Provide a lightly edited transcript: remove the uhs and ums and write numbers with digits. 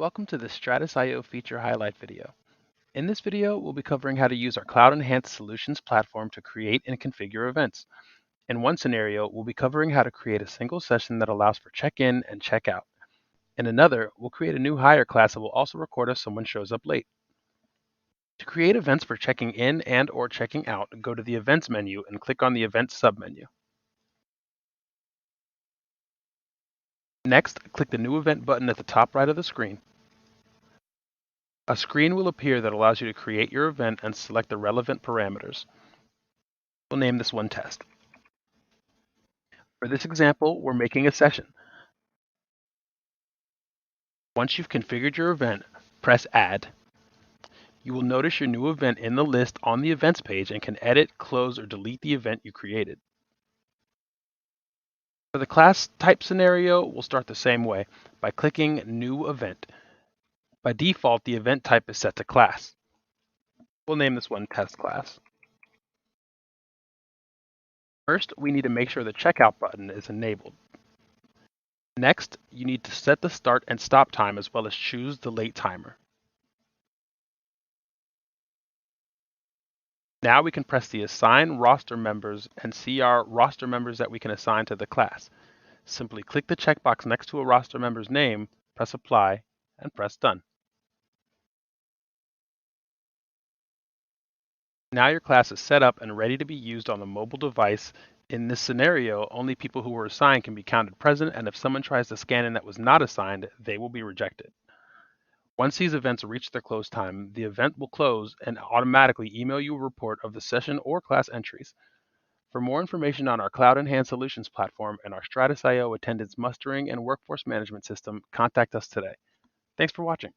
Welcome to the Stratus-io Feature Highlight video. In this video, we'll be covering how to use our Cloud-Enhanced Solutions platform to create and configure events. In one scenario, we'll be covering how to create a single session that allows for check-in and check-out. In another, we'll create a new hire class that will also record if someone shows up late. To create events for checking in and/or checking out, go to the Events menu and click on the Events submenu. Next, click the New Event button at the top right of the screen. A screen will appear that allows you to create your event and select the relevant parameters. We'll name this one Test. For this example, we're making a session. Once you've configured your event, press Add. You will notice your new event in the list on the Events page and can edit, close, or delete the event you created. For the class type scenario, we'll start the same way by clicking New Event. By default, the event type is set to Class. We'll name this one Test Class. First, we need to make sure the Checkout button is enabled. Next, you need to set the start and stop time as well as choose the late timer. Now we can press the Assign Roster Members and see our roster members that we can assign to the class. Simply click the checkbox next to a roster member's name, press Apply, and press Done. Now your class is set up and ready to be used on a mobile device. In this scenario, only people who were assigned can be counted present, and if someone tries to scan in that was not assigned, they will be rejected. Once these events reach their close time, the event will close and automatically email you a report of the session or class entries. For more information on our Cloud Enhanced Solutions platform and our Stratus.io attendance mustering and workforce management system, contact us today. Thanks for watching.